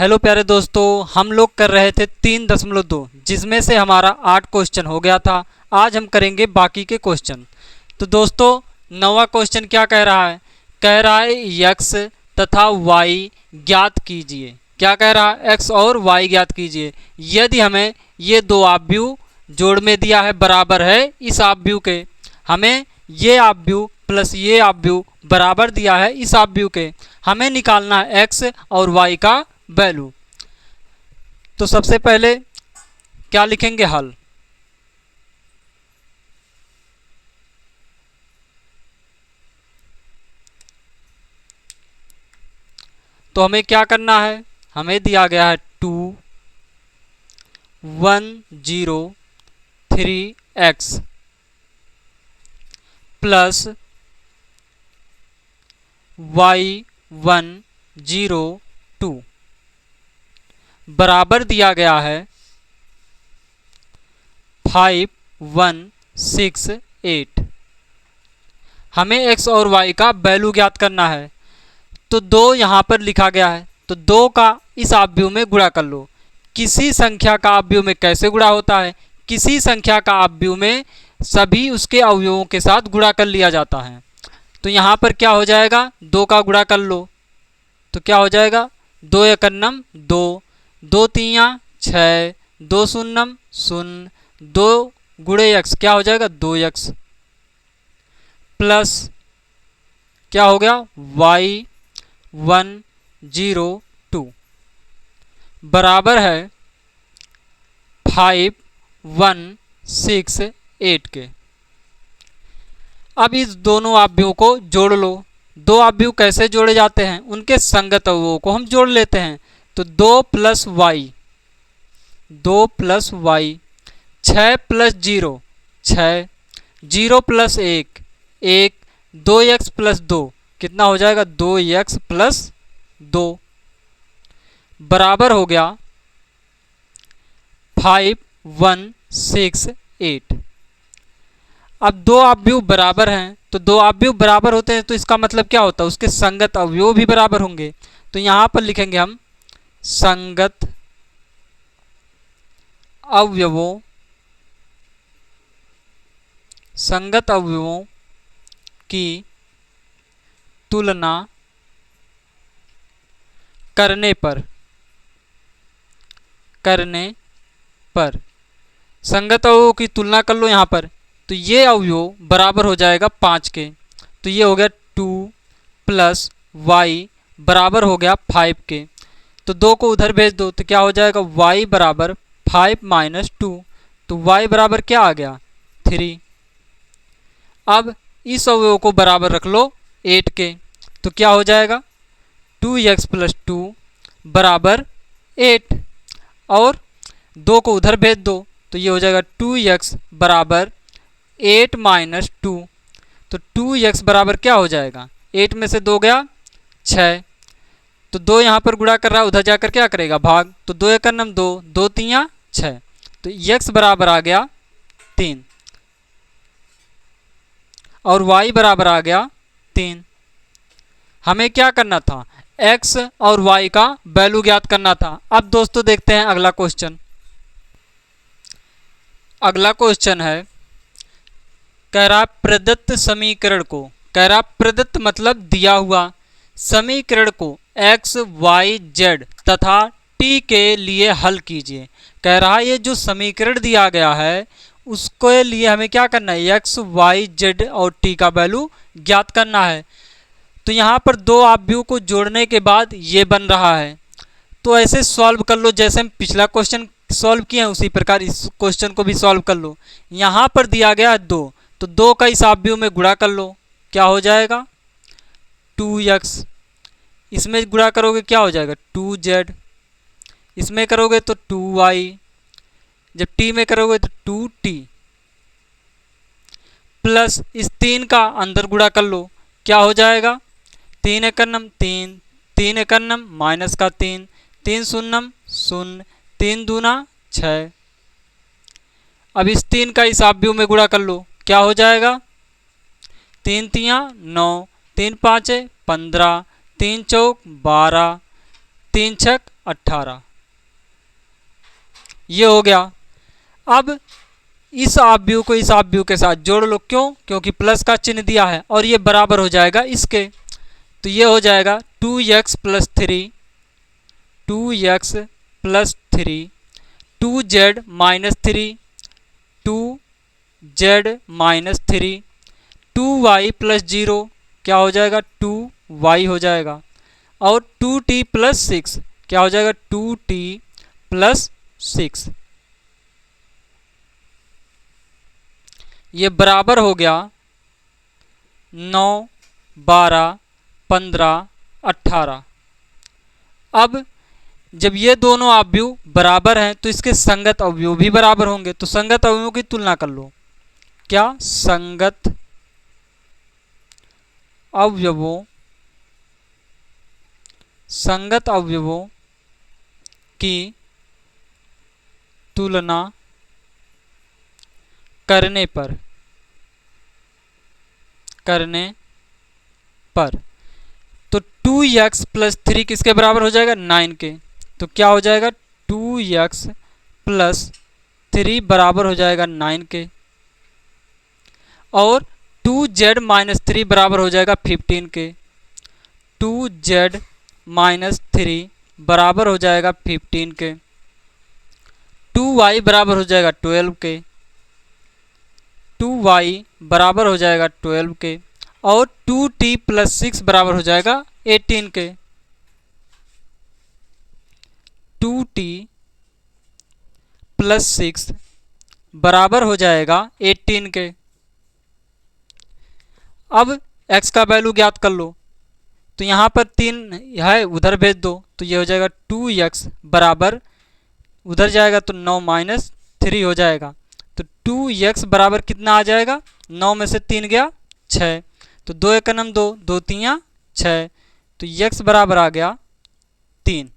Hello प्यारे दोस्तों, हम लोग कर रहे थे 3.2 जिसमें से हमारा 8 क्वेश्चन हो गया था। आज हम करेंगे बाकी के क्वेश्चन। तो दोस्तों, नवा क्वेश्चन क्या कह रहा है? कह रहा है x तथा y ज्ञात कीजिए। क्या कह रहा है? x और y ज्ञात कीजिए यदि हमें ये दो आव्यूह जोड़ में दिया है बराबर है इस आव्यूह के। हमें ये आव्यूह प्लस ये आव्यूह बराबर दिया है इस आव्यूह के। हमें निकालना है x और y का वैल्यू। तो सबसे पहले क्या लिखेंगे? हल। तो हमें क्या करना है? हमें दिया गया है 2 1 0 3x प्लस y 1 0 2 बराबर दिया गया है 5 1 6 8। हमें x और y का वैल्यू ज्ञात करना है। तो 2 यहाँ पर लिखा गया है, तो 2 का इस आव्यूह में गुणा कर लो। किसी संख्या का आव्यूह में कैसे गुणा होता है? किसी संख्या का आव्यूह में सभी उसके अवयवों के साथ गुणा कर लिया जाता है। तो यहाँ पर क्या हो जाएगा? 2 का गुणा कर लो तो क्या हो जाएगा? 2 एकन्नम 2, 2 तियाँ 6, 2 शून्यम 0, 2 गुणे x क्या हो जाएगा? 2x प्लस क्या हो गया? y 1 0 2 बराबर है 5 1 6 8 के। अब इस दोनों आव्यूहों को जोड़ लो। दो आव्यूह कैसे जोड़े जाते हैं? उनके संगत अवयवों को हम जोड़ लेते हैं। तो 2 plus Y 2 plus Y 6 plus 0 6, 0 plus 1 1, 2x plus 2 कितना हो जाएगा? 2x प्लस 2 बराबर हो गया 5 1 6 8। अब दो आव्यूह बराबर हैं, तो दो आव्यूह बराबर होते हैं तो इसका मतलब क्या होता है? उसके संगत अवयव भी बराबर होंगे। तो यहां पर लिखेंगे हम संगत अवयवों की तुलना करने पर संगत अवयवों की तुलना कर लो यहाँ पर। तो ये अवयव बराबर हो जाएगा 5 के। तो ये हो गया 2 प्लस वाई बराबर हो गया 5 के। तो 2 को उधर भेज दो तो क्या हो जाएगा? y बराबर 5 माइनस 2। तो y बराबर क्या आ गया? 3। अब इस अवयव को बराबर रख लो 8 के। तो क्या हो जाएगा? 2x प्लस 2 बराबर 8 और 2 को उधर भेज दो तो ये हो जाएगा 2x बराबर 8 माइनस 2। तो 2x बराबर क्या हो जाएगा? 8 में से 2 गया 6। तो 2 यहाँ पर गुणा कर रहा है, उधर जाकर क्या करेगा? भाग। तो 2 एकन्नम 2, 2 तियाँ 6। तो x बराबर आ गया 3 और y बराबर आ गया 3। हमें क्या करना था? x और y का वैल्यू ज्ञात करना था। अब दोस्तों देखते हैं अगला क्वेश्चन। अगला क्वेश्चन है, कह रहा प्रदत्त समीकरण को, कह रहा प्रदत्त मतलब दिया हुआ समीकरण को x y z तथा t के लिए हल कीजिए। कह रहा ये जो समीकरण दिया गया है उसके लिए हमें क्या करना है? x y z और t का वैल्यू ज्ञात करना है। तो यहाँ पर दो आव्यूह को जोड़ने के बाद ये बन रहा है। तो ऐसे सॉल्व कर लो जैसे हम पिछला क्वेश्चन सॉल्व किए हैं, उसी प्रकार इस क्वेश्चन को भी सॉल्व कर लो। यहाँ पर दिया गया है 2, तो 2 का इस आव्यूह में गुणा कर लो। क्या हो जाएगा? 2x। इसमें गुणा करोगे क्या हो जाएगा? 2z। इसमें करोगे तो 2y। जब t में करोगे तो 2t प्लस इस 3 का अंदर गुणा कर लो। क्या हो जाएगा? 3 एकन्नम 3, 3 एकन्नम माइनस का 3, 3 शून्यम 0, 3 दूना 6। अब इस 3 का इस आव्यूह में गुणा कर लो। क्या हो जाएगा? 3 तियाँ 9, 3 पाँचे 15, 3 चौक 12, 3 छक 18, ये हो गया। अब इस आव्यूह को इस आव्यूह के साथ जोड़ लो, क्यों? क्योंकि प्लस का चिन्ह दिया है और ये बराबर हो जाएगा इसके। तो ये हो जाएगा 2x plus 3, 2x plus 3, 2z minus 3, 2z minus 3, 2y plus 0, क्या हो जाएगा? 2y हो जाएगा। और 2t प्लस 6, क्या हो जाएगा? 2t plus 6। ये बराबर हो गया 9, 12, 15, 18। अब जब ये दोनों अवयव बराबर हैं तो इसके संगत अवयव भी बराबर होंगे। तो संगत अवयवों की तुलना कर लो। क्या? संगत अवयवों की तुलना करने पर तो 2x प्लस 3 किसके बराबर हो जाएगा? 9 के। तो क्या हो जाएगा? 2x प्लस 3 बराबर हो जाएगा 9 के। और 2z माइनस 3 बराबर हो जाएगा 15 के। 2z माइनस 3 बराबर हो जाएगा 15 के। 2y बराबर हो जाएगा 12 के। 2y बराबर हो जाएगा 12 के। और 2t प्लस 6 बराबर हो जाएगा 18 के। 2t प्लस 6 बराबर हो जाएगा 18 के। अब x का वैल्यू ज्ञात कर लो। तो यहाँ पर 3 है, उधर भेज दो। तो ये हो जाएगा 2x बराबर, उधर जाएगा तो 9 माइनस 3 हो जाएगा। तो 2x बराबर कितना आ जाएगा? 9 में से 3 गया 6। तो 2 एक नम 2, 2 3 6। तो x बराबर आ गया 3।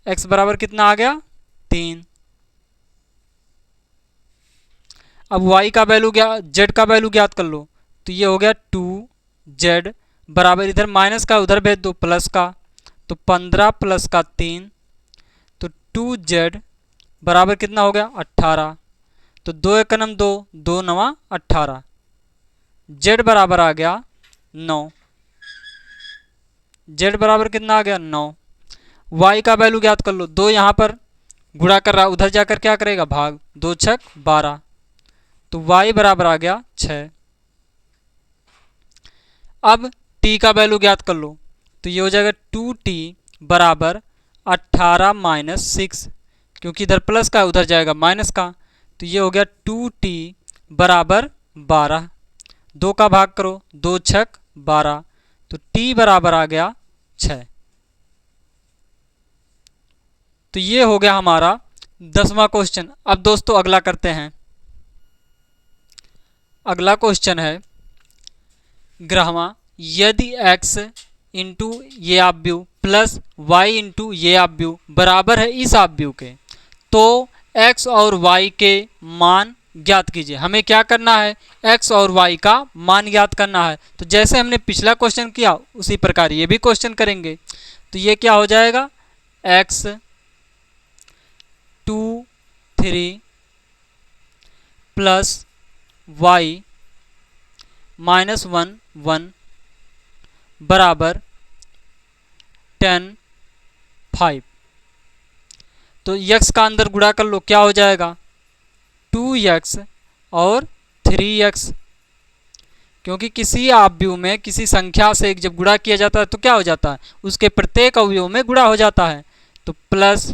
x बराबर कितना आ गया? 3। अब y का वैल्यू z का वैल्यू ज्ञात कर लो। तो ये हो गया 2z बराबर, इधर माइनस का उधर भेज दो प्लस का। तो 15 प्लस का 3। तो 2z बराबर कितना हो गया? 18। तो 2 एक नम 2, 2 9 18। z बराबर आ गया 9। z बराबर कितना आ गया? 9। y का वैल्यू ज्ञात कर लो। 2 यहाँ पर गुणा कर रहा, उधर जाकर क्या करेगा? भाग। 2 छक 12। तो y बराबर आ गया 6। अब t का वैल्यू ज्ञात कर लो। तो ये हो जाएगा 2t बराबर 18 माइनस 6, क्योंकि इधर प्लस का उधर जाएगा माइनस का। तो ये हो गया 2t बराबर 12। 2 का भाग करो, 2 छक 12। तो t बराबर आ गया 6। तो ये हो गया हमारा 10वां क्वेश्चन। अब दोस्तों अगला करते हैं। अगला क्वेश्चन है ग्रहमा, यदि x इंटू ये आव्यूह प्लस y इंटू ये आव्यूह बराबर है इस आव्यूह के, तो x और y के मान ज्ञात कीजिए। हमें क्या करना है? x और y का मान ज्ञात करना है। तो जैसे हमने पिछला क्वेश्चन किया उसी प्रकार ये भी क्वेश्चन करेंगे। तो ये क्या हो जाएगा? x 2 3 प्लस y माइनस 1 1 बराबर 10 5। तो x का अंदर गुणा कर लो, क्या हो जाएगा? 2x और 3x। क्योंकि किसी आव्यूह में किसी संख्या से जब गुणा किया जाता है तो क्या हो जाता है? उसके प्रत्येक अवयव में गुणा हो जाता है। तो प्लस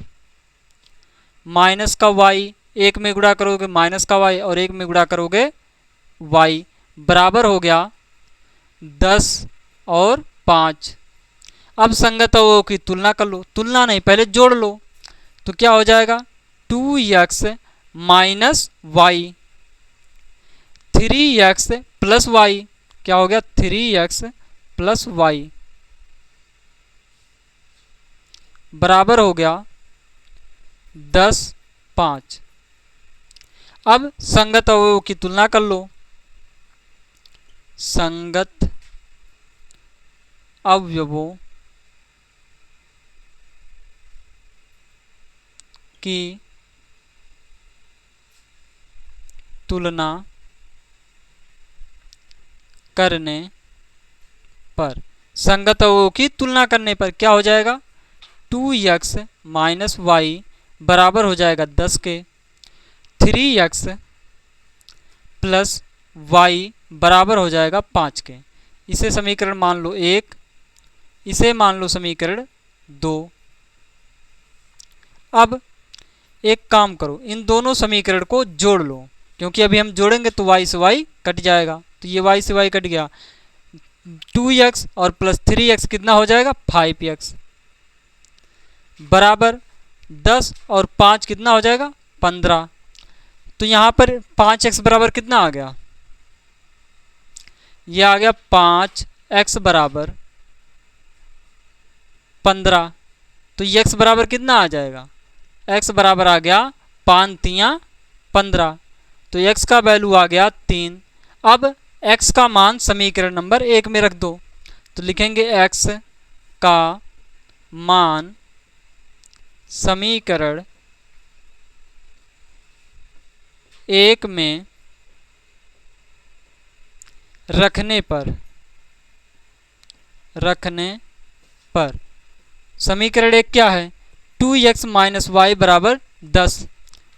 माइनस का y, एक में गुणा करोगे माइनस का y और एक में गुणा करोगे y, बराबर हो गया 10 और 5। अब संगत अवयवों की तुलना कर लो। तुलना नहीं, पहले जोड़ लो। तो क्या हो जाएगा? 2x minus y, 3x plus y, क्या हो गया? 3x प्लस y बराबर हो गया 10 5। अब संगत अवयवों की तुलना कर लो। संगत अवयवों की तुलना करने पर, संगत अवयवों की तुलना करने पर क्या हो जाएगा, 2x माइनस वाई बराबर हो जाएगा 10 के, 3x प्लस वाई बराबर हो जाएगा 5 के। इसे समीकरण मान लो 1, इसे मान लो समीकरण 2। अब एक काम करो, इन दोनों समीकरण को जोड़ लो, क्योंकि अभी हम जोड़ेंगे तो y से y कट जाएगा, तो ये y से y कट गया, 2x और प्लस 3x कितना हो जाएगा, 5x बराबर 10 और 5 कितना हो जाएगा, 15। तो यहाँ पर 5x बराबर कितना आ गया, ये आ गया 5x बराबर 15। तो ये x बराबर कितना आ जाएगा, x बराबर आ गया 5 तियां 15, तो x का वैल्यू आ गया 3। अब x का मान समीकरण नंबर 1 में रख दो, तो लिखेंगे x का मान समीकरण 1 में रखने पर समीकरण 1 क्या है, 2x माइनस वाई बराबर 10,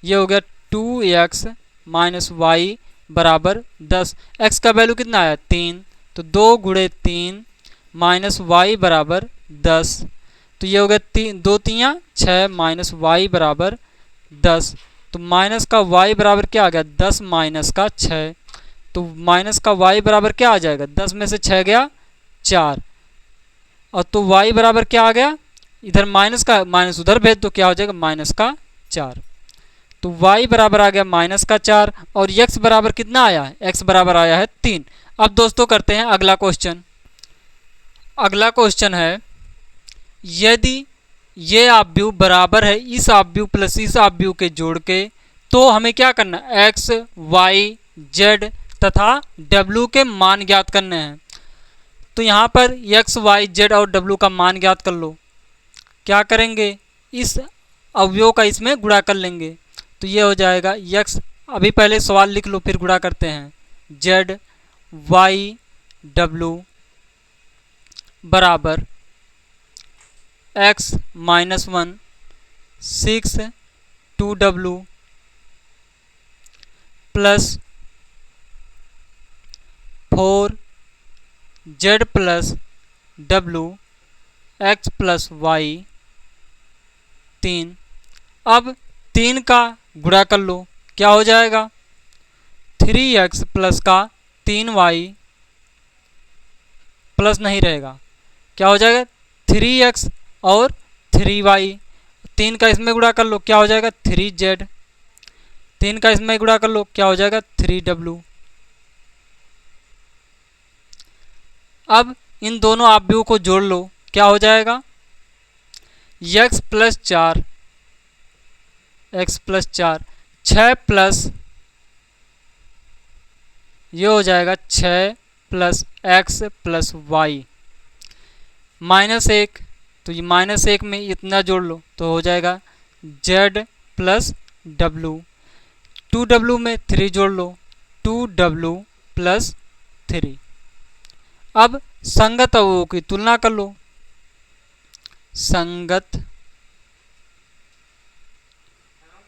ये हो गया 2x माइनस वाई बराबर 10। x का वैल्यू कितना आया, 3, तो 2 गुणे 3 माइनस वाई बराबर 10, तो ये हो गया 2 तियां 6 माइनस वाई बराबर 10। तो माइनस का y बराबर क्या आ गया, 10 माइनस का 6, तो माइनस का y बराबर क्या आ जाएगा, 10 में से 6 गया 4, और तो y बराबर क्या आ गया, इधर माइनस का माइनस उधर भेज दो, क्या हो जाएगा माइनस का 4। तो y बराबर आ गया माइनस का 4, और x बराबर कितना आया है, x बराबर आया है 3। अब दोस्तों करते हैं अगला क्वेश्चन। अगला क्वेश्चन है, यदि ये आव्यूह बराबर है इस आव्यूह प्लस इस आव्यूह के जोड़ के, तो हमें क्या करना है, x, y, z तथा w के मान ज्ञात करने हैं। तो यहाँ पर x, y, z और w का मान ज्ञात कर लो। क्या करेंगे, इस अवयव का इसमें गुणा कर लेंगे, तो ये हो जाएगा x, अभी पहले सवाल लिख लो फिर गुणा करते हैं, z, y, w बराबर x minus 1 6 2w plus 4 z plus w x plus y 3। अब 3 का गुणा कर लो, क्या हो जाएगा, 3x प्लस का 3y प्लस नहीं रहेगा, क्या हो जाएगा 3x और 3y, 3 का इसमें गुणा कर लो, क्या हो जाएगा 3z, 3 का इसमें गुणा कर लो, क्या हो जाएगा 3w। अब इन दोनों आव्यूह को जोड़ लो, क्या हो जाएगा, x प्लस 4 6 प्लस ये हो जाएगा 6 plus x plus y minus 1, तो ये माइनस 1 में इतना जोड़ लो तो हो जाएगा z प्लस w, 2w में 3 जोड़ लो, 2w प्लस 3। अब संगत अवयवों की तुलना कर लो, संगत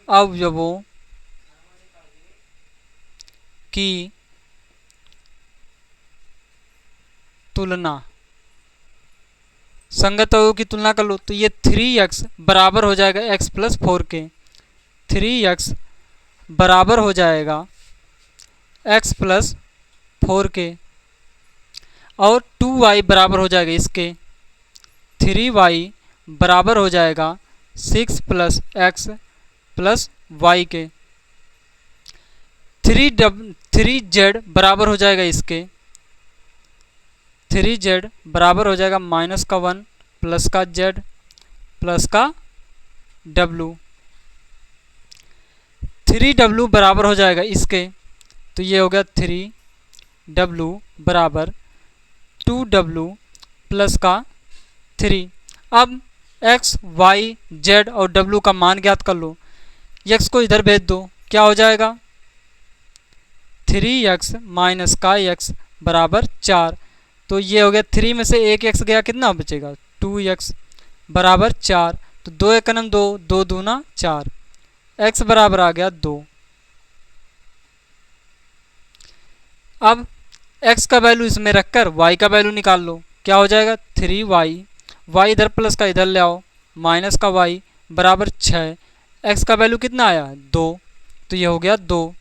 अवयवों की तुलना, संगत अवयवों की तुलना कर लो, तो ये 3x बराबर हो जाएगा x प्लस 4 के, 3x बराबर हो जाएगा x प्लस 4 के, और 2y बराबर हो जाएगा इसके, 3y बराबर हो जाएगा 6 प्लस x प्लस y के, 3z बराबर हो जाएगा इसके, 3z बराबर हो जाएगा माइनस का 1 प्लस का z प्लस का w, 3w बराबर हो जाएगा इसके, तो ये हो गया 3w बराबर 2w प्लस का 3। अब x, y, z और w का मान ज्ञात कर लो, x को इधर भेज दो, क्या हो जाएगा 3x माइनस का x बराबर 4। तो ये हो गया 3 में से एक x गया, कितना बचेगा 2x बराबर 4। तो 2 एक नम 2, 2 दूना 4, x बराबर आ गया 2। अब x का वैल्यू इसमें रखकर y का वैल्यू निकाल लो, क्या हो जाएगा 3y, y इधर प्लस का इधर ले आओ, माइनस का y बराबर 6। x का वैल्यू कितना आया 2, तो ये हो गया 2।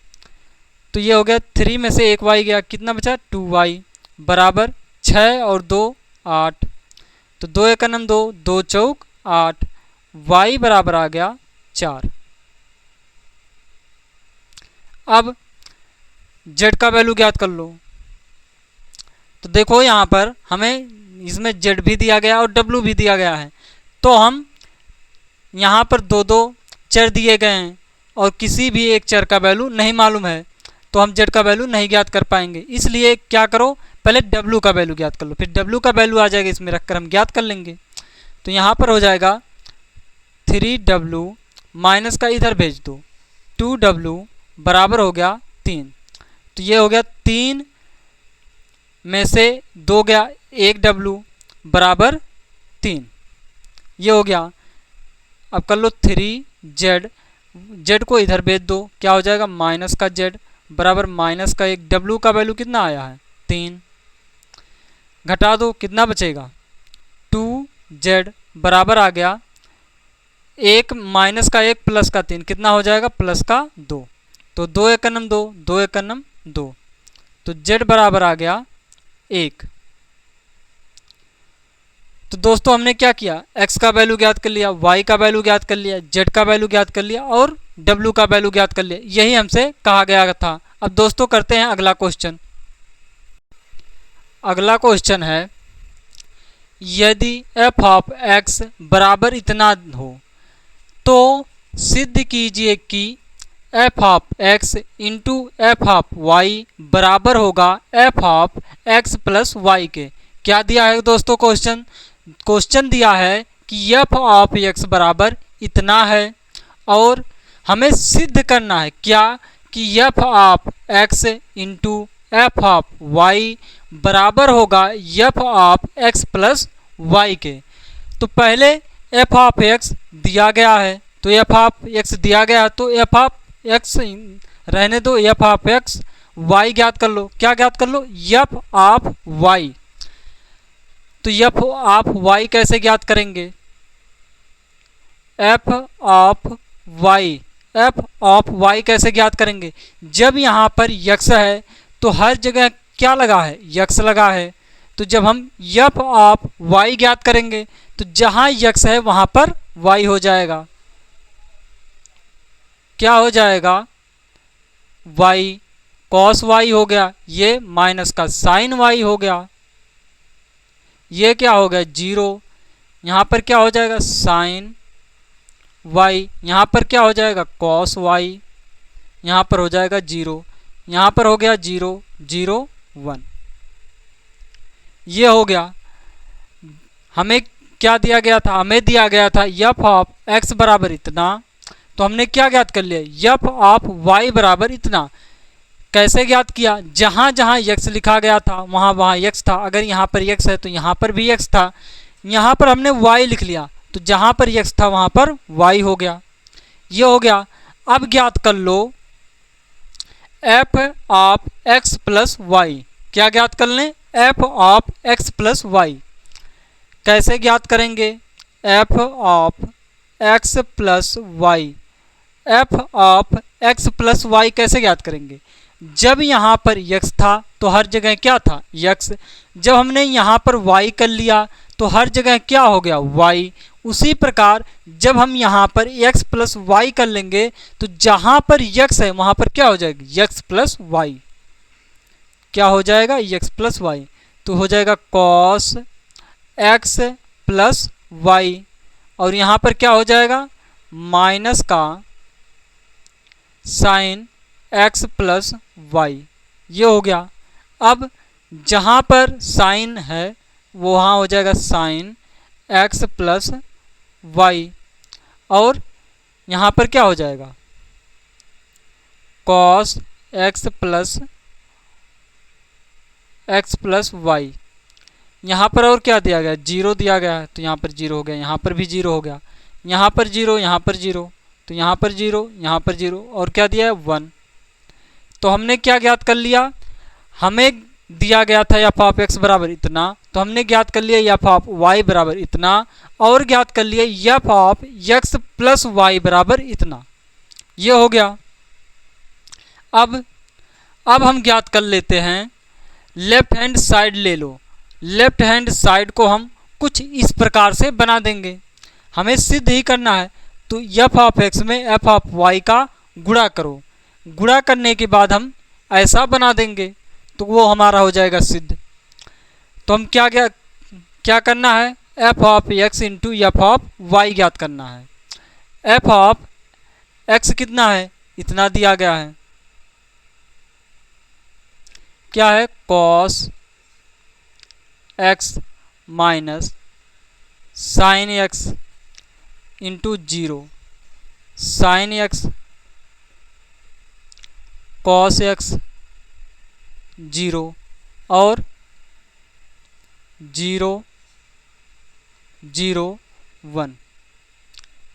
तो ये हो गया 3 में से एक y गया, कितना बचा 2y बराबर 6 और 2 8। तो 2 एक नम 2, 2 चौक 8, y बराबर आ गया 4। अब z का वैल्यू ज्ञात कर लो। तो देखो यहाँ पर हमें इसमें z भी दिया गया और w भी दिया गया है, तो हम यहाँ पर दो दो चर दिए गए हैं और किसी भी एक चर का वैल्यू नहीं मालूम है, तो हम z का वैल्यू नहीं ज्ञात कर पाएंगे। इसलिए क्या करो, पहले w का वैल्यू ज्ञात कर लो, फिर w का वैल्यू आ जाएगा इसमें रखकर हम ज्ञात कर लेंगे। तो यहाँ पर हो जाएगा 3w माइनस का इधर भेज दो, 2w बराबर हो गया 3। तो ये हो गया 3 में से 2 गया, 1w बराबर 3, ये हो गया। अब कर लो 3z, z को इधर भेज दो, क्या हो जाएगा माइनस का z बराबर माइनस का 1, w का वैल्यू कितना आया है 3, घटा दो कितना बचेगा 2z बराबर आ गया 1 माइनस का 1 प्लस का 3, कितना हो जाएगा प्लस का 2। तो 2 एक नम 2, 2 एक नम 2, तो z बराबर आ गया 1। तो दोस्तों हमने क्या किया, x का वैल्यू ज्ञात कर लिया, y का वैल्यू ज्ञात कर लिया, z का वैल्यू ज्ञात कर लिया और w का वैल्यू ज्ञात कर लिया, यही हमसे कहा गया था। अब दोस्तों करते हैं अगला क्वेश्चन। अगला क्वेश्चन है, यदि f ऑफ x बराबर इतना हो तो सिद्ध कीजिए कि f of x into F of y बराबर होगा f of x plus y के। क्या दिया है दोस्तों क्वेश्चन दिया है कि f ऑफ x बराबर इतना है और हमें सिद्ध करना है क्या कि f of x into F of y बराबर होगा f of x plus y के। तो पहले f ऑफ x दिया गया है, तो f ऑफ x दिया गया है तो f ऑफ x रहने दो, f ऑफ x y ज्ञात कर लो। क्या ज्ञात कर लो f ऑफ y। तो f ऑफ y कैसे ज्ञात करेंगे, f ऑफ y कैसे ज्ञात करेंगे, जब यहाँ पर x है तो हर जगह क्या लगा है x लगा है, तो जब हम f ऑफ y ज्ञात करेंगे तो जहाँ x है वहाँ पर y हो जाएगा, क्या हो जाएगा y cos y हो गया, ये माइनस का sin y हो गया, ये क्या हो गया 0, यहाँ पर क्या हो जाएगा sin y, यहाँ पर क्या हो जाएगा cos y, यहाँ पर हो जाएगा 0, यहाँ पर हो गया 0 0 1, ये हो गया। हमें क्या दिया गया था, हमें दिया गया था f ऑफ x बराबर इतना, तो हमने क्या ज्ञात कर लिया f ऑफ y बराबर इतना। कैसे ज्ञात किया, जहाँ जहाँ x लिखा गया था वहाँ वहाँ x था, अगर यहाँ पर x है तो यहाँ पर भी x था, यहाँ पर हमने y लिख लिया तो जहाँ पर x था वहाँ पर y हो गया, ये हो गया। अब ज्ञात कर लो f of x plus y, क्या ज्ञात कर लें f of x plus y। कैसे ज्ञात करेंगे f of x plus y, f of x plus y कैसे ज्ञात करेंगे, जब यहाँ पर x था तो हर जगह क्या था x, जब हमने यहाँ पर y कर लिया तो हर जगह क्या हो गया y। उसी प्रकार जब हम यहाँ पर x प्लस y कर लेंगे तो जहाँ पर x है वहाँ पर क्या हो जाएगा x प्लस y, क्या हो जाएगा x प्लस y, तो हो जाएगा cos x प्लस y, और यहाँ पर क्या हो जाएगा माइनस का sin x प्लस y, ये हो गया। अब जहाँ पर sin है वो वहाँ हो जाएगा sin x प्लस y, और यहाँ पर क्या हो जाएगा कॉस एक्स प्लस वाई। यहाँ पर और क्या दिया गया, जीरो दिया गया है, तो यहाँ पर जीरो हो गया, यहाँ पर भी जीरो हो गया, यहाँ पर जीरो, यहाँ पर जीरो, तो यहाँ पर जीरो, यहाँ पर जीरो, और क्या दिया है 1। तो हमने क्या ज्ञात कर लिया, हमें दिया गया था एफ ऑफ एक्स बराबर इतना, तो हमने ज्ञात कर लिया एफ ऑफ वाई बराबर इतना, और ज्ञात कर लिया F of X plus Y बराबर इतना। ये हो गया। अब हम ज्ञात कर लेते हैं, लेफ्ट हैंड साइड ले लो। लेफ्ट हैंड साइड को हम कुछ इस प्रकार से बना देंगे, हमें सिद्ध ही करना है। तो एफ ऑफ एक्स में एफ ऑफ वाई का गुणा करो, गुणा करने के बाद हम ऐसा बना देंगे, तो वो हमारा हो जाएगा सिद्ध। तो हम क्या करना है, F of X into F of Y ज्ञात करना है। एफ ऑफ एक्स कितना है, इतना दिया गया है, क्या है, cos x minus sine x into zero, sign X cos x zero, और जीरो जीरो 1।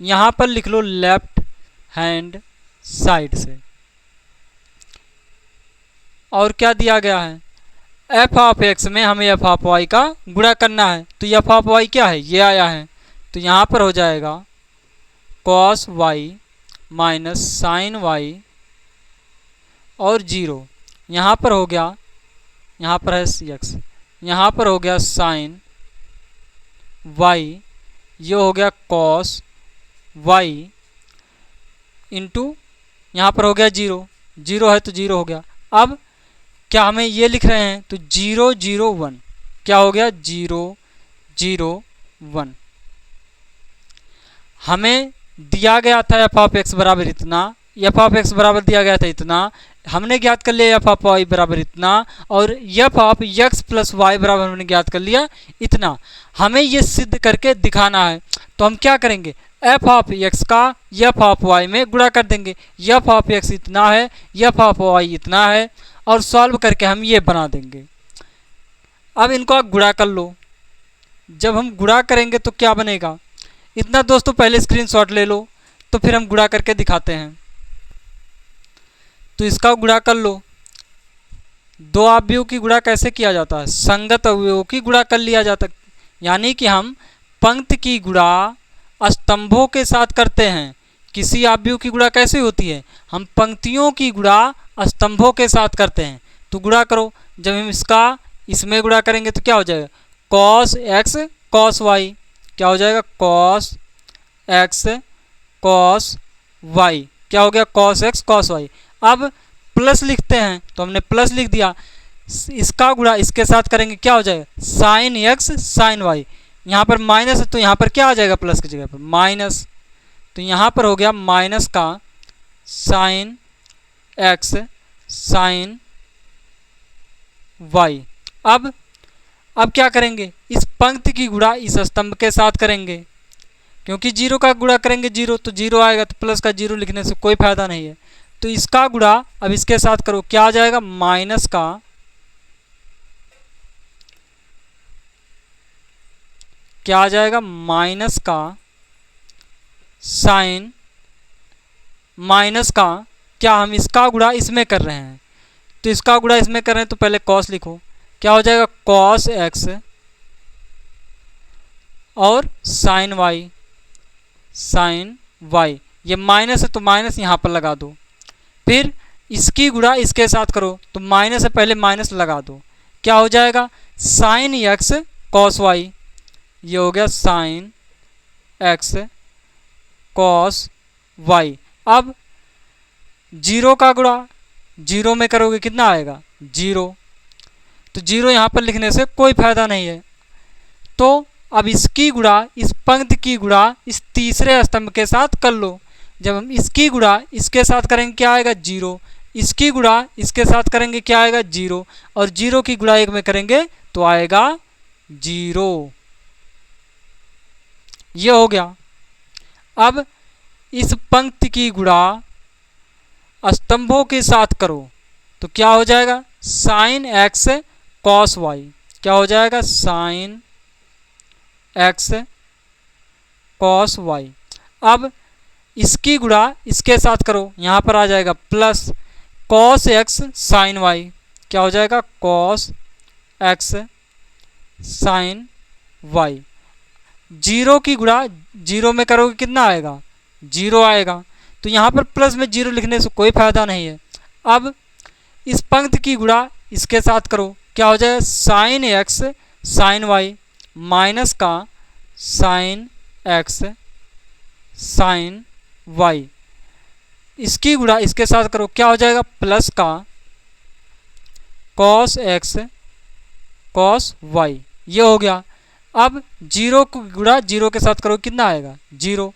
यहाँ पर लिख लो लेफ्ट हैंड साइड से। और क्या दिया गया है, एफ ऑफ एक्स में हमें एफ ऑफ वाई का गुणा करना है। तो एफ ऑफ वाई क्या है, ये आया है, तो यहाँ पर हो जाएगा cos Y minus sine Y और जीरो, यहाँ पर हो गया, यहाँ पर है एक्स, यहाँ पर हो गया साइन वाई, ये हो गया कॉस वाई इंटू, यहाँ पर हो गया जीरो, जीरो है तो जीरो हो गया। अब क्या हमें ये लिख रहे हैं, तो 0 0 1, क्या हो गया 0 0 1। हमें दिया गया था एफ ऑफ एक्स बराबर इतना, एफ ऑफ एक्स बराबर दिया गया था इतना, हमने ज्ञात कर लिया एफ ऑफ वाई बराबर इतना, और F of X plus Y बराबर हमने ज्ञात कर लिया इतना। हमें ये सिद्ध करके दिखाना है, तो हम क्या करेंगे, एफ ऑफ एक्स का एफ ऑफ वाई में गुणा कर देंगे। एफ ऑफ एक्स इतना है, एफ ऑफ वाई इतना है, और सॉल्व करके हम ये बना देंगे। अब इनको आप गुणा कर लो, जब हम गुणा करेंगे तो क्या बनेगा, इतना दोस्तों पहले स्क्रीनशॉट ले लो, तो फिर हम गुणा करके दिखाते हैं। तो इसका गुणा कर लो, दो अवयवों की गुणा कैसे किया जाता है, संगत अवयवों की गुणा कर लिया जाता है, यानी कि हम पंक्ति की गुणा स्तंभों के साथ करते हैं। किसी अवयव की गुणा कैसे होती है, हम पंक्तियों की गुणा स्तंभों के साथ करते हैं। तो गुणा करो, जब हम इसका इसमें गुणा करेंगे तो क्या हो जाएगा, कॉस एक्स कॉस वाई, क्या हो जाएगा कॉस एक्स कॉस वाई, क्या हो गया कॉस एक्स कॉस वाई। अब प्लस लिखते हैं, तो हमने प्लस लिख दिया, इसका गुणा इसके साथ करेंगे क्या हो जाएगा साइन एक्स साइन वाई। यहाँ पर माइनस है तो यहाँ पर क्या आ जाएगा प्लस की जगह पर माइनस, तो यहाँ पर हो गया माइनस का साइन एक्स साइन वाई। अब क्या करेंगे, इस पंक्ति की गुणा इस स्तंभ के साथ करेंगे, क्योंकि जीरो का गुणा करेंगे जीरो तो जीरो आएगा, तो प्लस का जीरो लिखने से कोई फायदा नहीं है। तो इसका गुणा अब इसके साथ करो, क्या आ जाएगा माइनस का क्या आ जाएगा माइनस का साइन, माइनस का क्या हम इसका गुणा इसमें कर रहे हैं, तो इसका गुणा इसमें कर रहे हैं तो पहले कॉस लिखो, क्या हो जाएगा कॉस एक्स और साइन वाई साइन वाई। ये माइनस है तो माइनस यहाँ पर लगा दो, फिर इसकी गुणा इसके साथ करो, तो माइनस है पहले माइनस लगा दो, क्या हो जाएगा साइन एक्स कॉस वाई, ये हो गया साइन एक्स कॉस वाई। अब जीरो का गुणा जीरो में करोगे कितना आएगा जीरो, तो जीरो यहाँ पर लिखने से कोई फायदा नहीं है। तो अब इसकी गुणा इस पंक्ति की गुणा इस तीसरे स्तंभ के साथ कर लो, जब हम इसकी गुणा इसके साथ करेंगे क्या आएगा जीरो, इसकी गुणा इसके साथ करेंगे क्या आएगा जीरो, और जीरो की गुणा एक में करेंगे तो आएगा जीरो। ये हो गया। अब इस पंक्ति की गुणा स्तंभों के साथ करो तो क्या हो जाएगा, साइन एक्स कॉस वाई। क्या हो जाएगा, साइन एक्स कॉस वाई। अब इसकी गुणा इसके साथ करो, यहाँ पर आ जाएगा plus cos X sine Y. क्या हो जाएगा, cos X sine Y. Zero की गुणा जीरो में करोगे कितना आएगा, जीरो आएगा। तो यहाँ पर प्लस में जीरो लिखने से कोई फायदा नहीं है। अब इस पंक्ति की गुणा इसके साथ करो, क्या हो जाएगा, sine X sine Y minus का साइन एक्स साइन वाई। इसकी गुणा इसके साथ करो, क्या हो जाएगा, प्लस का कॉस एक्स कॉस वाई। ये हो गया। अब जीरो को गुणा जीरो के साथ करो, कितना आएगा, जीरो।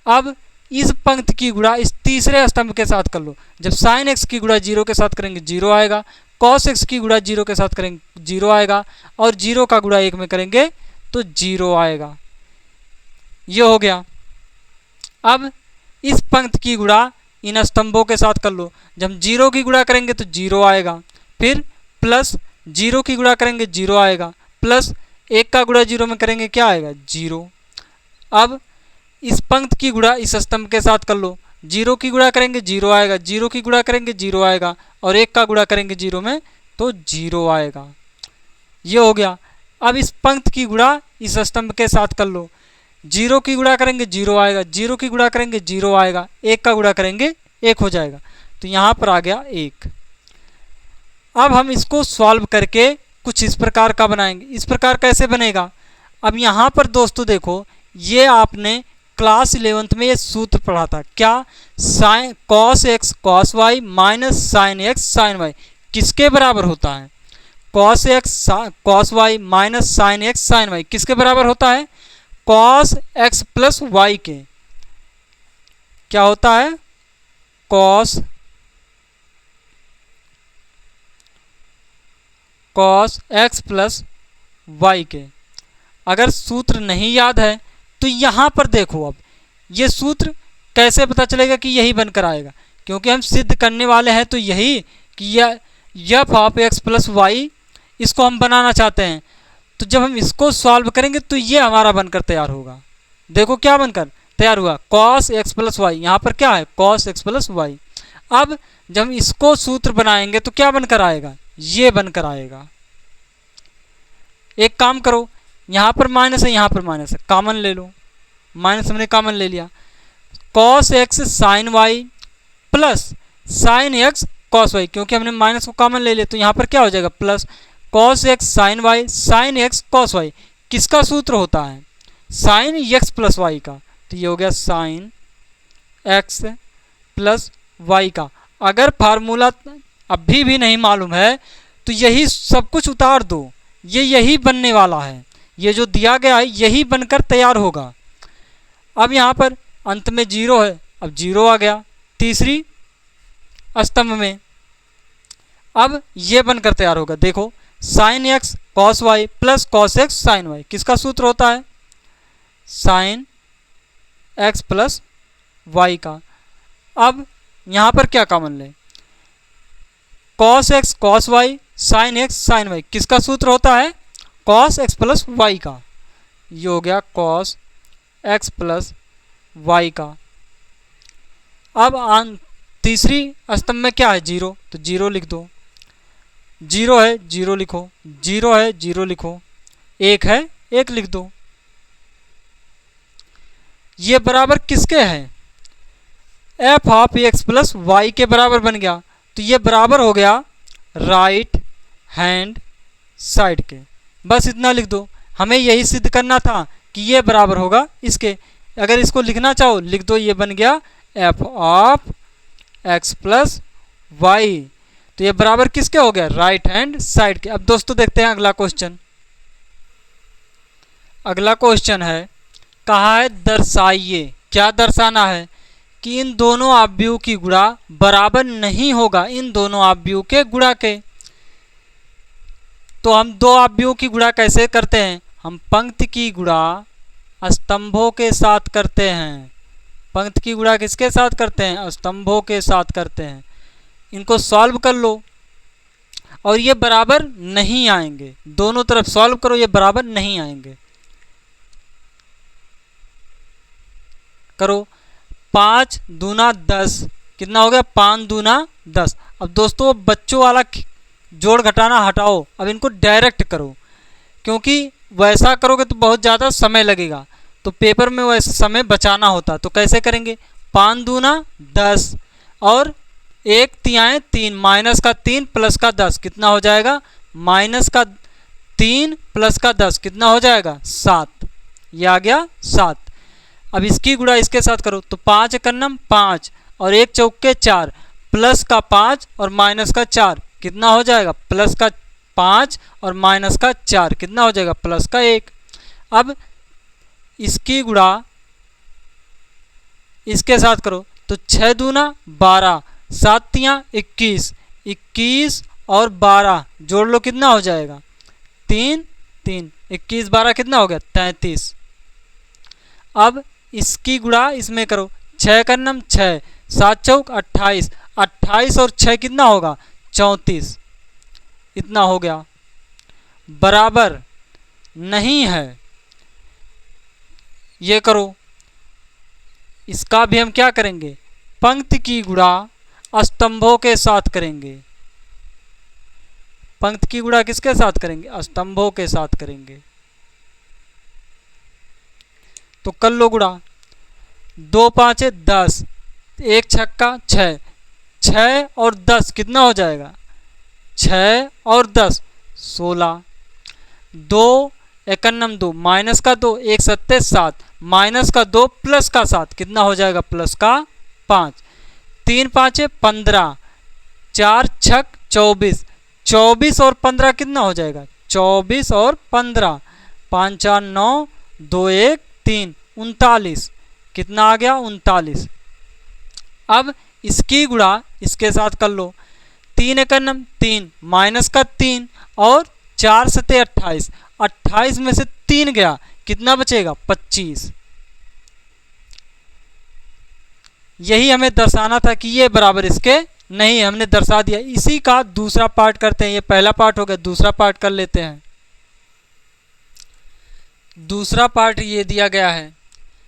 अब इस पंक्ति की गुणा इस तीसरे स्तंभ के साथ कर लो। जब साइन एक्स की गुणा जीरो के साथ करेंगे जीरो आएगा, कॉस एक्स की गुणा जीरो के साथ करेंगे जीरो आएगा, और जीरो का गुणा एक में करेंगे तो जीरो आएगा। ये हो गया। अब इस पंक्ति की गुणा इन स्तंभों के साथ कर लो। जब हम जीरो की गुणा करेंगे तो जीरो आएगा, फिर प्लस जीरो की गुणा करेंगे जीरो आएगा, प्लस एक का गुणा जीरो में करेंगे क्या आएगा, जीरो। अब इस पंक्ति की गुणा इस स्तंभ के साथ कर लो। जीरो की गुणा करेंगे जीरो आएगा, जीरो की गुणा करेंगे जीरो आएगा, और एक का गुणा करेंगे जीरो में तो जीरो आएगा। ये हो गया। अब इस पंक्ति की गुणा इस स्तंभ के साथ कर लो। जीरो की गुणा करेंगे जीरो आएगा, जीरो की गुणा करेंगे जीरो आएगा, एक का गुणा करेंगे एक हो जाएगा। तो यहाँ पर आ गया एक। अब हम इसको सॉल्व करके कुछ इस प्रकार का बनाएंगे। इस प्रकार कैसे बनेगा, अब यहाँ पर दोस्तों देखो, ये आपने क्लास 11th में ये सूत्र पढ़ा था, क्या, sine cos X cos Y minus sine X sine Y किसके बराबर होता है, cos X cos Y minus sine X sine Y किसके बराबर होता है, कॉस एक्स प्लस वाई के। क्या होता है, कॉस एक्स प्लस वाई के। अगर सूत्र नहीं याद है तो यहाँ पर देखो, अब ये सूत्र कैसे पता चलेगा कि यही बनकर आएगा, क्योंकि हम सिद्ध करने वाले हैं तो यही कि F of X plus Y इसको हम बनाना चाहते हैं। तो जब हम इसको सॉल्व करेंगे तो ये हमारा बनकर तैयार होगा। देखो क्या बनकर तैयार हुआ, कॉस एक्स प्लस वाई। यहाँ पर क्या है, कॉस एक्स प्लस वाई। अब जब हम इसको सूत्र बनाएंगे तो क्या बनकर आएगा, ये बनकर आएगा। एक काम करो, यहाँ पर माइनस है यहाँ पर माइनस है, कॉमन ले लो। माइनस हमने कॉमन ले लिया, cos X sine Y plus sine X cos Y, क्योंकि हमने माइनस को कॉमन ले लिया तो यहाँ पर क्या हो जाएगा, plus cos X sine Y sine X cos Y किसका सूत्र होता है, साइन एक्स प्लस वाई का। तो ये हो गया साइन एक्स प्लस वाई का। अगर फार्मूला अभी भी नहीं मालूम है तो यही सब कुछ उतार दो, ये यही बनने वाला है, ये जो दिया गया है यही बनकर तैयार होगा। अब यहाँ पर अंत में जीरो है, अब जीरो आ गया तीसरी स्तंभ में। अब ये बनकर तैयार होगा, देखो sine X cos Y plus cos X sine Y किसका सूत्र होता है, साइन एक्स प्लस वाई का। अब यहाँ पर क्या कॉमन ले, cos X cos Y sine X sine Y किसका सूत्र होता है, कॉस एक्स प्लस वाई का। ये हो गया कॉस एक्स प्लस वाई का। अब तीसरी स्तंभ में क्या है, जीरो, तो जीरो लिख दो। जीरो है जीरो लिखो, जीरो है जीरो लिखो, एक है एक लिख दो। ये बराबर किसके है, F of X plus Y के बराबर बन गया। तो ये बराबर हो गया राइट हैंड साइड के। बस इतना लिख दो, हमें यही सिद्ध करना था कि ये बराबर होगा इसके। अगर इसको लिखना चाहो लिख दो, ये बन गया F of X plus Y. तो ये बराबर किसके हो गया, राइट हैंड साइड के। अब दोस्तों देखते हैं अगला क्वेश्चन। अगला क्वेश्चन है, कहा है दर्शाइए, क्या दर्शाना है कि इन दोनों अवयवों की गुणा बराबर नहीं होगा इन दोनों अवयवों के गुणा के। तो हम दो अवयवों की गुणा कैसे करते हैं, हम पंक्ति की गुणा स्तंभों के साथ करते हैं। पंक्ति की गुणा किसके साथ करते हैं, स्तंभों के साथ करते हैं। इनको सॉल्व कर लो और ये बराबर नहीं आएंगे, दोनों तरफ सॉल्व करो, ये बराबर नहीं आएंगे। करो 5 दूना 10, कितना हो गया 5 दूना 10। अब दोस्तों बच्चों वाला जोड़ घटाना हटाओ, अब इनको डायरेक्ट करो, क्योंकि वैसा करोगे तो बहुत ज़्यादा समय लगेगा, तो पेपर में वैसा समय बचाना होता। तो कैसे करेंगे, 5 दूना 10 और 1 तिहाई 3, माइनस का 3 प्लस का 10 कितना हो जाएगा, माइनस का 3 प्लस का 10 कितना हो जाएगा 7, ये आ गया 7। अब इसकी गुणा इसके साथ करो तो 5 एकन्नम 5 और 1 चौके 4 प्लस का 5 और माइनस का 4 कितना हो जाएगा, प्लस का 5 और माइनस का 4 कितना हो जाएगा, प्लस का 1। अब इसकी गुणा इसके साथ करो तो 6 दूना 12, 7 तियाँ 21, 21 और 12 जोड़ लो कितना हो जाएगा 3 3, 21 12 कितना हो गया 33। अब इसकी गुणा इसमें करो, 6 का नम 6, 7 चौक 28, 28 और 6 कितना होगा 34, इतना हो गया, बराबर नहीं है। ये करो, इसका भी हम क्या करेंगे, पंक्ति की गुणा स्तंभों के साथ करेंगे। पंक्ति की गुणा किसके साथ करेंगे, स्तंभों के साथ करेंगे। तो कर लो गुणा, 2 5 10, 1 छक्का 6, 6 और 10 कितना हो जाएगा 6 और 10 16, 2 एकन्नम 2 माइनस का 2, 1 सत्ते 7 माइनस का 2 प्लस का 7 कितना हो जाएगा प्लस का 5, 3 5 15, 4 छक 24, 24 और 15 कितना हो जाएगा 24 और 15, 5 4 9, 2 1 3 39 कितना आ गया 39। अब इसकी गुणा इसके साथ कर लो, 3 एकन्नम 3 माइनस का 3 और 4 सते 28, 28 में से 3 गया कितना बचेगा 25। यही हमें दर्शाना था कि ये बराबर इसके नहीं, हमने दर्शा दिया। इसी का दूसरा पार्ट करते हैं, ये पहला पार्ट हो गया, दूसरा पार्ट कर लेते हैं। दूसरा पार्ट ये दिया गया है,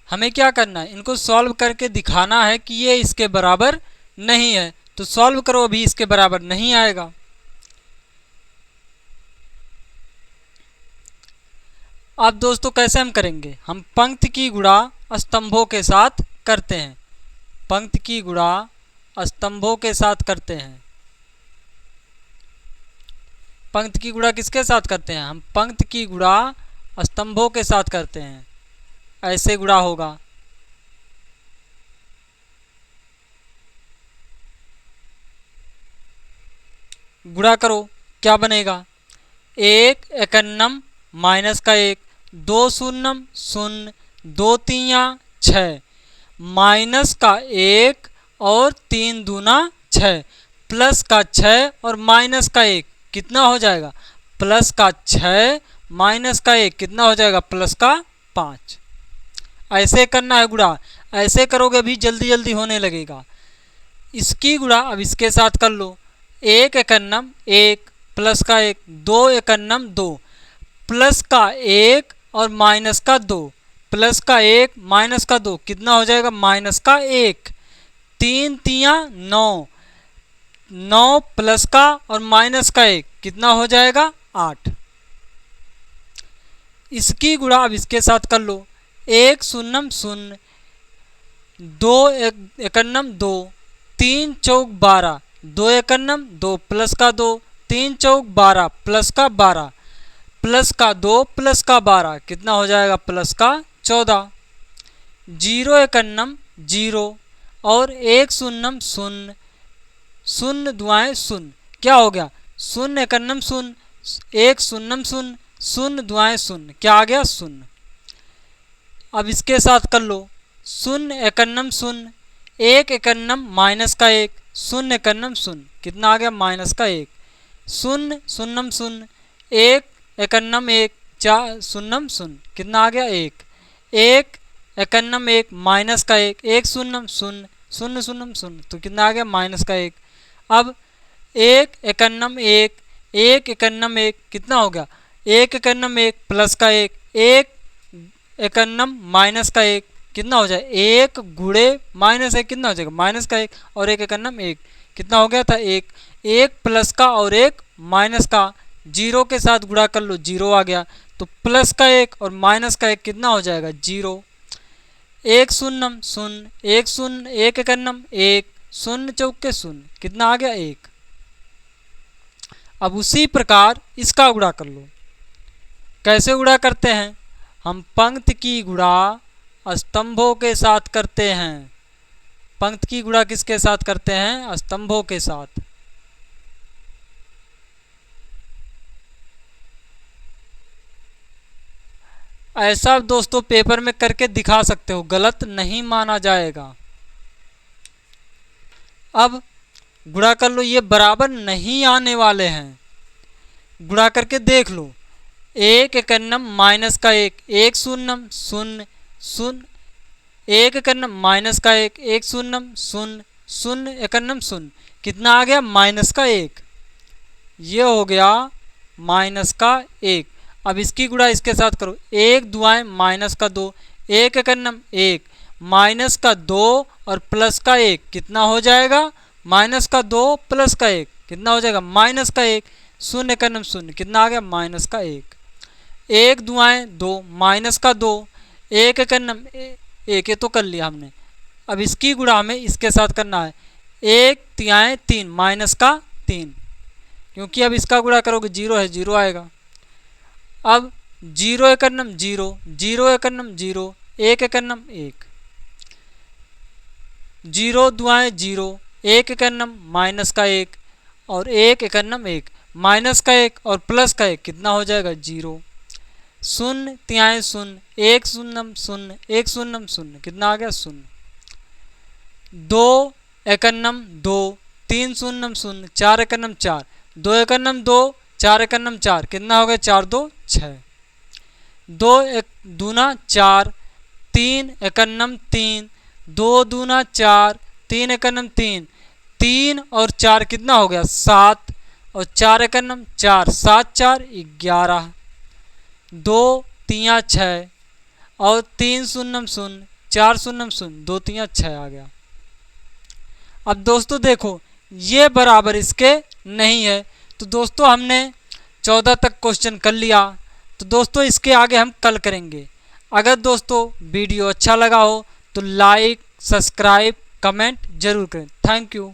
हमें क्या करना है, इनको सॉल्व करके दिखाना है कि ये इसके बराबर नहीं है। तो सॉल्व करो, अभी इसके बराबर नहीं आएगा। अब दोस्तों कैसे हम करेंगे, हम पंक्ति की गुणा स्तंभों के साथ करते हैं। पंक्ति की गुणा स्तंभों के साथ करते हैं। पंक्ति की गुणा किसके साथ करते हैं, हम पंक्ति की गुणा स्तंभों के साथ करते हैं। ऐसे गुणा होगा, गुणा करो क्या बनेगा, 1 एकन्नम माइनस का 1, 2 शून्यम 0, 2 तियाँ 6 माइनस का 1 और 3 दूना 6 प्लस का 6 और माइनस का 1 कितना हो जाएगा प्लस का 6 माइनस का 1 कितना हो जाएगा प्लस का 5। ऐसे करना है गुणा, ऐसे करोगे अभी जल्दी जल्दी होने लगेगा। इसकी गुणा अब इसके साथ कर लो, 1 एकन्नम 1 प्लस का 1, 2 एकन्नम 2 प्लस का 1 और माइनस का 2 प्लस का 1 माइनस का 2 कितना हो जाएगा माइनस का 1, 3 तियाँ 9, 9 प्लस का और माइनस का 1 कितना हो जाएगा 8। इसकी गुणा अब इसके साथ कर लो, 1 शून्यम 0, 2 एकन्नम 2, 3 चौक 12, 2 एकन्नम 2 प्लस का 2, 3 चौक 12 प्लस का 12 प्लस का 2 प्लस का 12 कितना हो जाएगा प्लस का 14, 0 एकन्नम 0 और 1 शून्यम 0, 0 दुआएं 0 क्या हो गया 0 एकन्नम 0, 1 शून्यम 0, 0 दुआएं 0 क्या आ गया 0। अब इसके साथ कर लो, 0 एकन्नम 0, 1 एकन्नम माइनस का 1, 0 एकन्नम 0 कितना आ गया माइनस का 1, 0 शून्यम 0, 1 एकन्नम 1, 4 शून्यम 0 कितना आ गया 1, 1 एकन्नम 1 माइनस का 1, 1 शून्यम 0, 0 शून्यम 0 तो कितना आ गया माइनस का 1। अब एक एकन्नम एक, एक एकन्नम एक कितना हो गया, एक एकन्नम एक प्लस का एक एकन्नम माइनस का एक कितना हो जाए, एक गुणे माइनस एक कितना हो जाएगा, माइनस का एक, और एक एकन्नम एक कितना हो गया था, एक, एक प्लस का और एक माइनस का, जीरो के साथ गुणा कर लो, जीरो आ गया, तो प्लस का एक और माइनस का एक कितना हो जाएगा, जीरो। एक शून्यम शून्य, एक शून्य, एक एकन्नम एक, शून्य चौके शून्य कितना आ गया, एक। अब उसी प्रकार इसका गुणा कर लो। कैसे गुणा करते हैं, हम पंक्ति की गुणा स्तंभों के साथ करते हैं। पंक्ति की गुणा किसके साथ करते हैं, स्तंभों के साथ। ऐसा दोस्तों पेपर में करके दिखा सकते हो, गलत नहीं माना जाएगा। अब गुणा कर लो, ये बराबर नहीं आने वाले हैं, गुणा करके देख लो। एक एकन्नम माइनस का एक शून्यम शून्य शून्य, एक एकन्नम माइनस का एक शून्यम शून्य शून्य एकन्नम शून्य कितना आ गया, माइनस का एक। ये हो गया माइनस का एक। अब इसकी गुणा इसके साथ करो, एक दुआएं माइनस का दो, एक एकन्नम एक, माइनस का दो और प्लस का एक कितना हो जाएगा, माइनस का दो प्लस का एक कितना हो जाएगा, माइनस का एक, शून्य एकन्नम शून्य कितना आ गया, माइनस का एक। एक दुआएं दो माइनस का दो, एक एकन्नम एक, ये तो कर लिया हमने। अब इसकी गुणा हमें इसके साथ करना है, एक तिहाई तीन माइनस का तीन, क्योंकि अब इसका गुणा करोगे जीरो है, जीरो आएगा। अब जीरो एकन्नम जीरो, जीरो एकन्नम जीरो, एक एकन्नम एक, जीरो दुआएं जीरो, एक एकन्नम माइनस का एक और एक एकन्नम एक, माइनस का एक और प्लस का एक कितना हो जाएगा, जीरो। शून्य तिहाई शून्य, एक शून्यम शून्य, एक शून्यम शून्य कितना आ गया, शून्य। दो एकन्नम दो, तीन शून्यम शून्य, चार एकन्नम चार, दो एकन्नम दो, चार एकन्नम चार कितना हो गया, चार दो छः। दो एक दूना चार, तीन एकन्नम तीन, दो दूना चार, तीन एकन्नम तीन, तीन और चार कितना हो गया, सात, और चार एकन्नम चार, सात चार 11, दो तिया छः और तीन शून्यम शून्य, चार शून्यम शून्य, दो तिया छः आ गया। अब दोस्तों देखो ये बराबर इसके नहीं है, तो दोस्तों हमने 14 तक क्वेश्चन कर लिया, तो दोस्तों इसके आगे हम कल करेंगे। अगर दोस्तों वीडियो अच्छा लगा हो तो लाइक सब्सक्राइब कमेंट जरूर करें। Thank you.